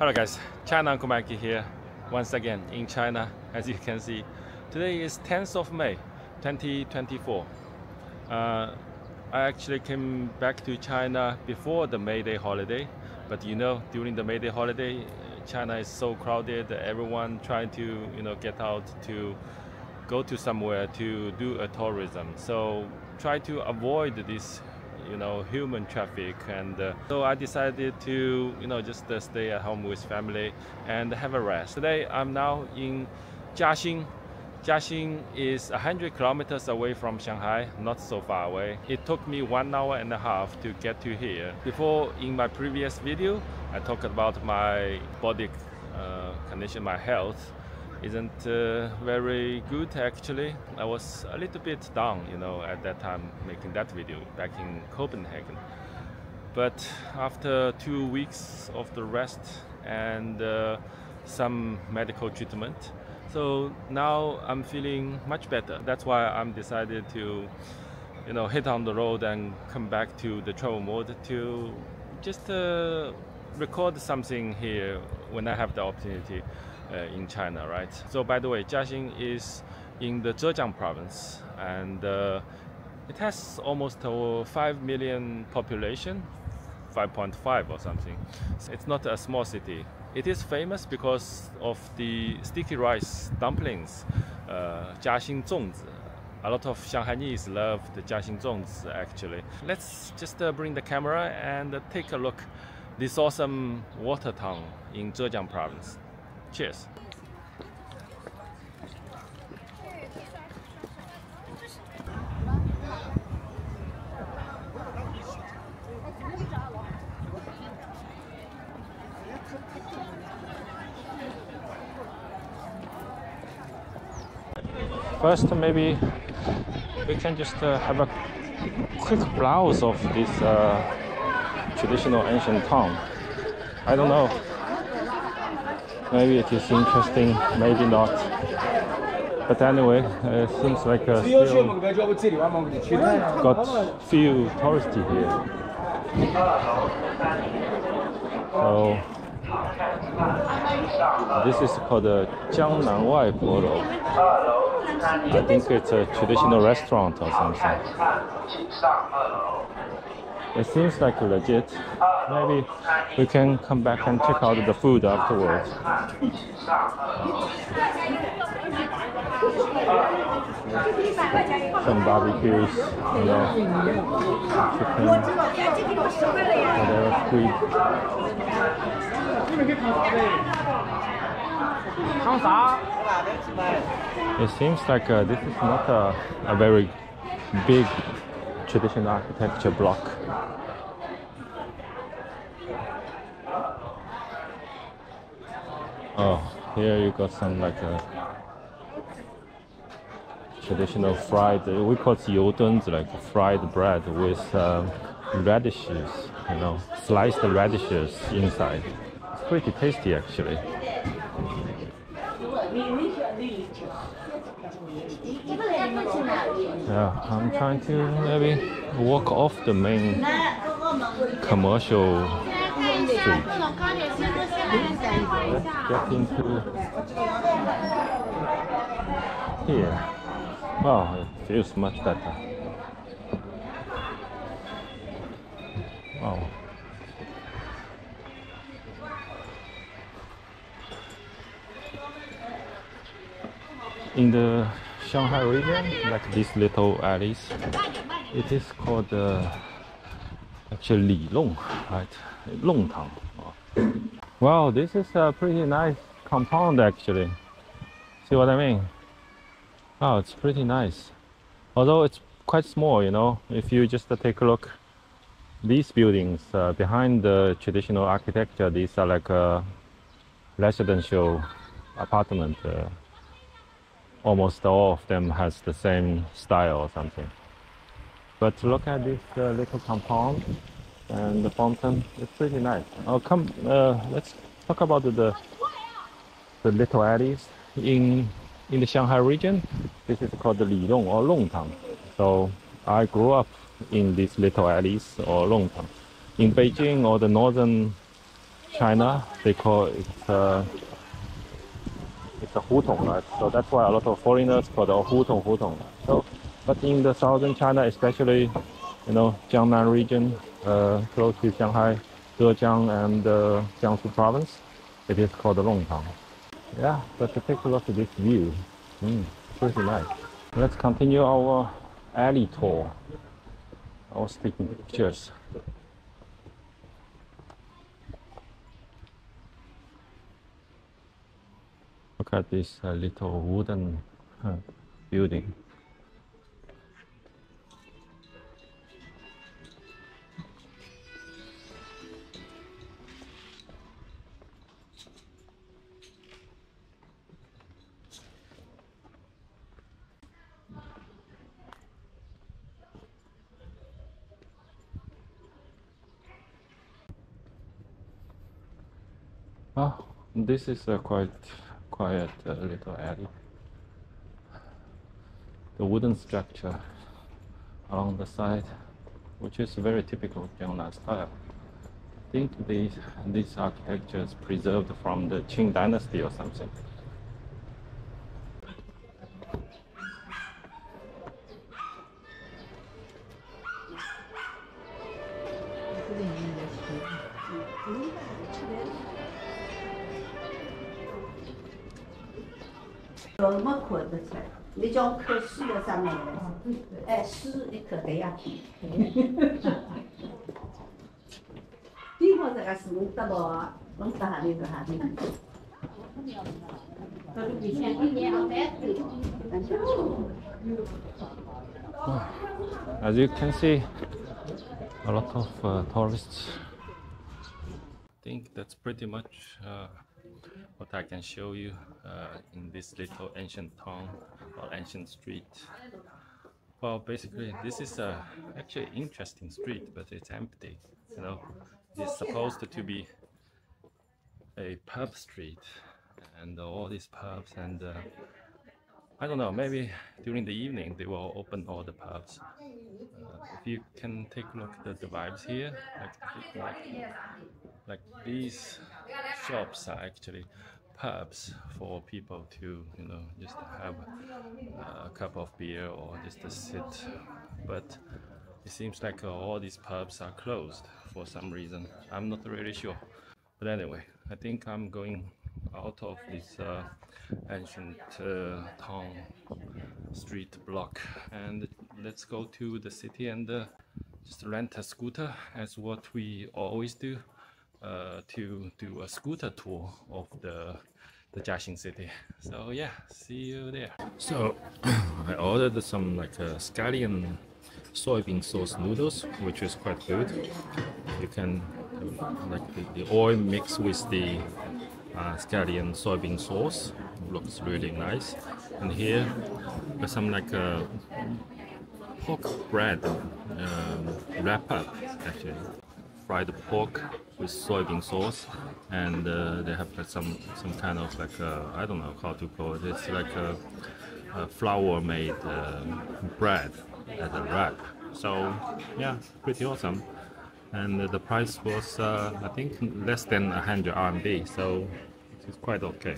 Hello guys, Jiangnan Kumaki here once again in China. As you can see, today is 10th of May 2024. I actually came back to China before the May Day holiday, but you know, during the May Day holiday, China is so crowded, everyone trying to get out to go to somewhere to do a tourism. So try to avoid this human traffic, and so I decided to just stay at home with family and have a rest. Today I'm now in Jiaxing. Jiaxing is 100 kilometers away from Shanghai, not so far away. It took me 1.5 hours to get to here. Before, in my previous video, I talked about my body condition, my health isn't very good actually. I was a little bit down, at that time making that video back in Copenhagen. But after 2 weeks of the rest and some medical treatment, so now I'm feeling much better. That's why I'm decided to, hit on the road and come back to the travel mode to just record something here when I have the opportunity. In China, right? So by the way, Jiaxing is in the Zhejiang province, and it has almost 5 million population, 5.5 or something. It's not a small city. It is famous because of the sticky rice dumplings, Jiaxing Zongzi. A lot of Shanghainese love the Jiaxing Zongzi actually. Let's just bring the camera and take a look this awesome water town in Zhejiang province. Cheers. First, maybe we can just have a quick browse of this traditional ancient town. I don't know. Maybe it is interesting, maybe not. But anyway, it seems like still got few tourists here. So this is called the Jiangnan I think it's a traditional restaurant or something. It seems like legit. Maybe we can come back and check out the food afterwards. Some barbecues, chicken, whatever, squid. It seems like this is not a very big traditional architecture block. Oh, here you got some like traditional fried, we call it yiudunzi, like fried bread with radishes, sliced radishes inside. It's pretty tasty actually. Yeah, I'm trying to maybe walk off the main commercial street. Let's get into here. Wow, it feels much better. Wow. In the Shanghai region, like these little alleys, it is called actually Lilong, right? Longtang. Wow, this is a pretty nice compound actually. See what I mean? Oh, it's pretty nice. Although it's quite small, if you just take a look, these buildings behind the traditional architecture, these are like a residential apartment. Almost all of them has the same style or something. But look at this little compound and the fountain. It's pretty nice. Oh, come, let's talk about the little alleys in the Shanghai region. This is called the Lilong or Longtang. So I grew up in these little alleys or Longtang. In Beijing or the northern China, they call it it's a hutong, right? So that's why a lot of foreigners call it hutong. So, but in the southern China, especially, you know, Jiangnan region, close to Shanghai, Zhejiang and Jiangsu province, it is called Longtang. Yeah, but to take a look at this view, pretty nice. Let's continue our alley tour. I was taking pictures. Look at this little wooden building. Oh, this is a quite quiet little alley. The wooden structure along the side, which is very typical Jiangnan style. I think these architectures preserved from the Qing dynasty or something. As you can see, a lot of tourists. I think that's pretty much what I can show you in this little ancient town or ancient street. Well, basically, this is actually an interesting street, but it's empty. You know, it's supposed to be a pub street, and all these pubs, and I don't know, maybe during the evening they will open all the pubs. If you can take a look at the vibes here, like these shops are actually pubs for people to, you know, just have a cup of beer or just to sit. But it seems like all these pubs are closed for some reason. I'm not really sure. But anyway, I think I'm going out of this ancient town street block, and let's go to the city and just rent a scooter, as what we always do, to do a scooter tour of the Jiaxing city. So yeah, see you there. So I ordered some like scallion soybean sauce noodles, which is quite good. You can like the oil mixed with the scallion soybean sauce, looks really nice. And here there's some like pork bread wrap up, actually fried pork with soybean sauce, and they have like some kind of like I don't know how to call it. It's like a flour made bread as a wrap. So yeah, pretty awesome. And the price was I think less than 100 RMB, so it's quite okay.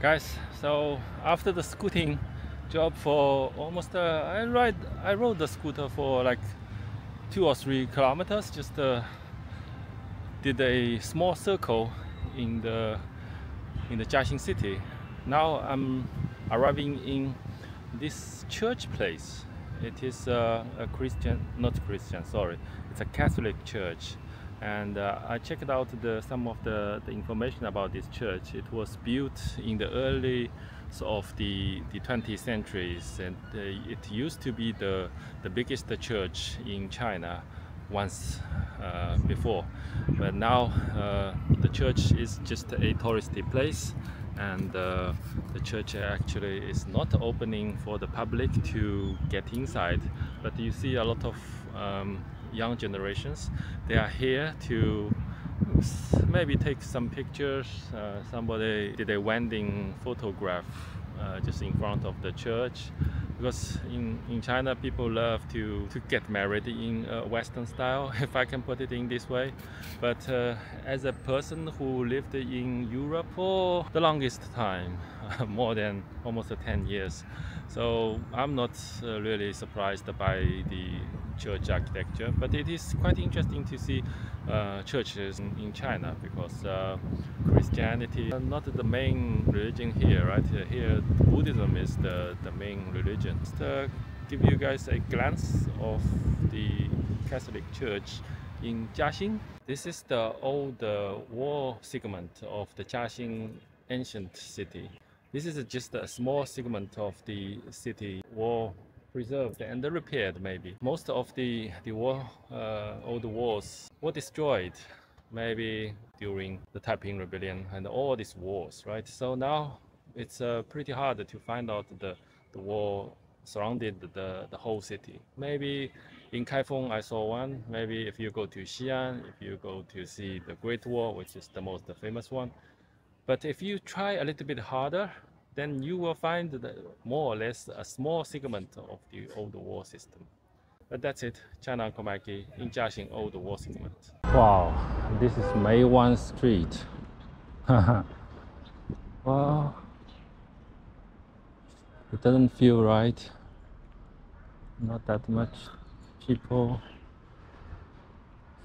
Guys, so after the scooting job for almost I rode the scooter for like 2 or 3 kilometers, just did a small circle in the Jiaxing city. Now I'm arriving in this church place. It is a it's a Catholic church, and I checked out some of the information about this church. It was built in the early of the 20th centuries, and it used to be the biggest church in China once before, but now the church is just a touristy place, and the church actually is not opening for the public to get inside, but you see a lot of young generations. They are here to maybe take some pictures. Somebody did a wedding photograph just in front of the church, because in China people love to get married in Western style, if I can put it in this way. But as a person who lived in Europe for the longest time, more than almost 10 years, so I'm not really surprised by the church architecture, but it is quite interesting to see churches in China, because Christianity is not the main religion here, right? Here Buddhism is the main religion. Just give you guys a glance of the Catholic Church in Jiaxing. This is the old wall segment of the Jiaxing ancient city. This is just a small segment of the city wall preserved and repaired. Maybe most of the old walls were destroyed, maybe during the Taiping Rebellion and all these wars, right? So now it's pretty hard to find out the wall surrounded the whole city. Maybe in Kaifeng I saw one. Maybe if you go to Xi'an, if you go to see the Great Wall, which is the most famous one. But if you try a little bit harder, then you will find more or less a small segment of the old wall system. But that's it, China Komaki in Jiaxing old wall segment. Wow, this is Meiwan Street. Well, it doesn't feel right. Not that much people.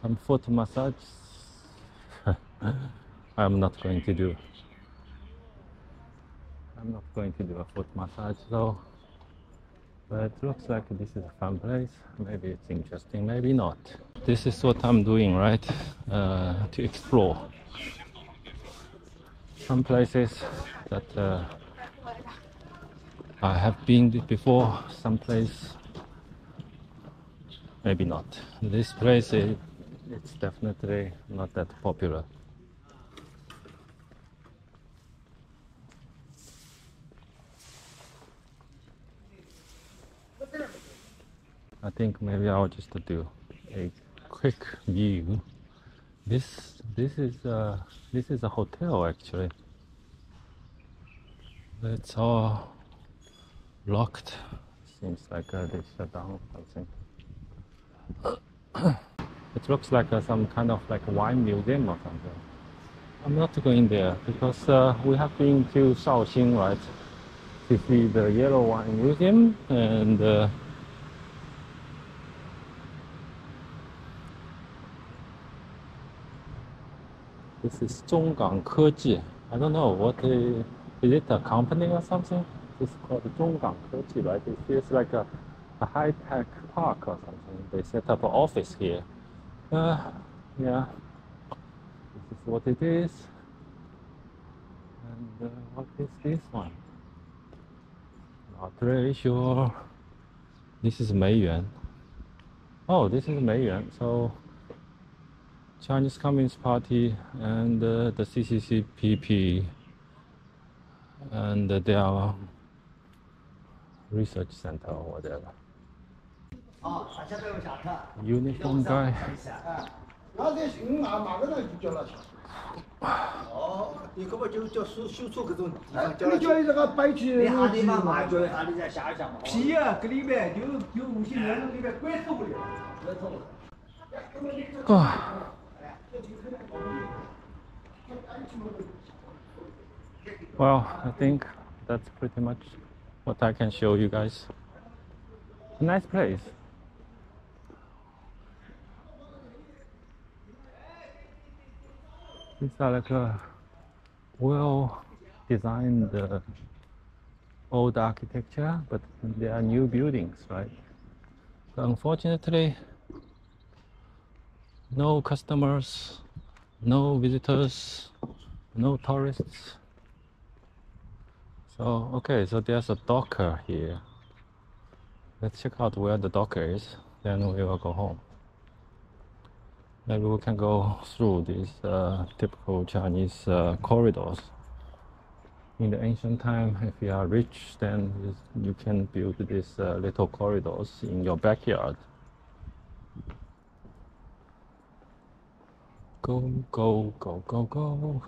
Some foot massage. I'm not going to do a foot massage though. But it looks like this is a fun place. Maybe it's interesting, maybe not. This is what I'm doing, right? To explore some places that I have been before, some place maybe not. This place it's definitely not that popular. I think maybe I'll just do a quick view. This is a hotel actually. It's all locked. Seems like they shut down something. It looks like some kind of like wine museum or something. I'm not going there because we have been to Shaoxing, right, to see the yellow wine museum, and this is Zhonggang Keji. I don't know what is it, a company or something? It's called Zhonggang Keji, right? It feels like a high-tech park or something. They set up an office here. Yeah, this is what it is. And what is this one? Not really sure. This is Meiwan. Oh, this is Meiwan. So Chinese Communist Party and the CCCPP and their research center or whatever. Uniform guy. Well, I think that's pretty much what I can show you guys. A nice place. These are like a well-designed old architecture, but they are new buildings, right? But unfortunately, no customers, no visitors, no tourists. So, okay, so there's a docker here. Let's check out where the docker is, then we will go home. Maybe we can go through these typical Chinese corridors. In the ancient time, if you are rich, then you can build these little corridors in your backyard. Go, go, go, go, go.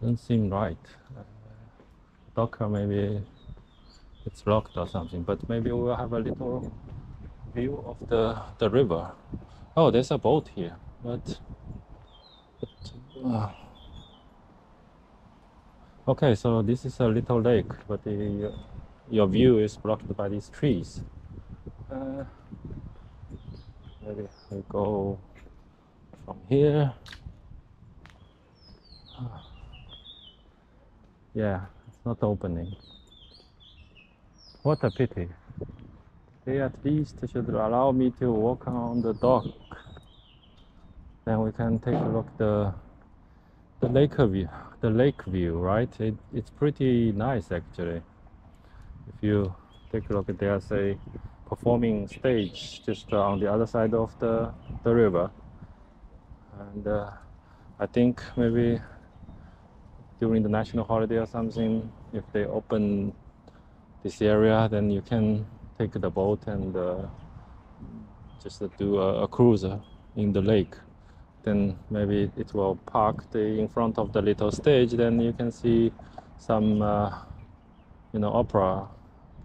Doesn't seem right. Docker maybe it's locked or something, but maybe we'll have a little view of the river. Oh, there's a boat here, but okay, so this is a little lake, but your view is blocked by these trees. Maybe we go from here. Yeah, it's not opening. What a pity. They at least should allow me to walk on the dock. Then we can take a look at the lake view, right? It's pretty nice actually. If you take a look at, there's a performing stage just on the other side of the river, and I think maybe during the national holiday or something, if they open this area, then you can take the boat and just do a cruise in the lake. Then maybe it will park in front of the little stage. Then you can see some opera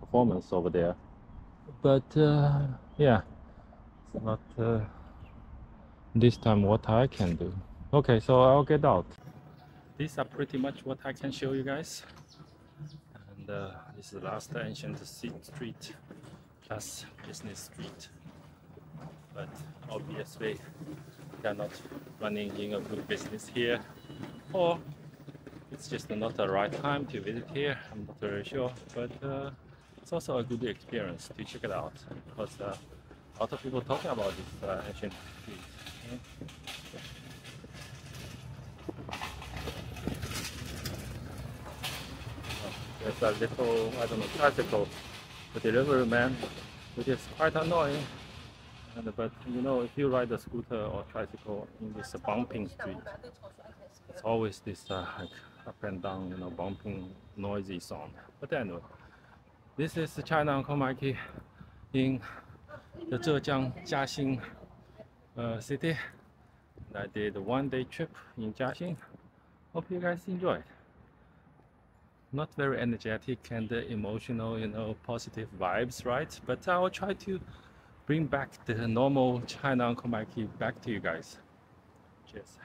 performance over there. But yeah, it's not this time what I can do. Okay, so I'll get out. These are pretty much what I can show you guys. And this is the last ancient street plus business street. But obviously they are not running in a good business here, or it's just not the right time to visit here. I'm not very sure, but it's also a good experience to check it out, because a lot of people talking about this ancient street. There's a little, I don't know, tricycle, the delivery man, which is quite annoying. But you know, if you ride a scooter or tricycle in this bumping street, it's always this like up and down, bumping, noisy sound. But anyway, this is China and Komaki in the Zhejiang Jiaxing city. And I did a one-day trip in Jiaxing. Hope you guys enjoyed. Not very energetic and emotional, positive vibes, right? But I will try to bring back the normal China and Komaki back to you guys. Cheers.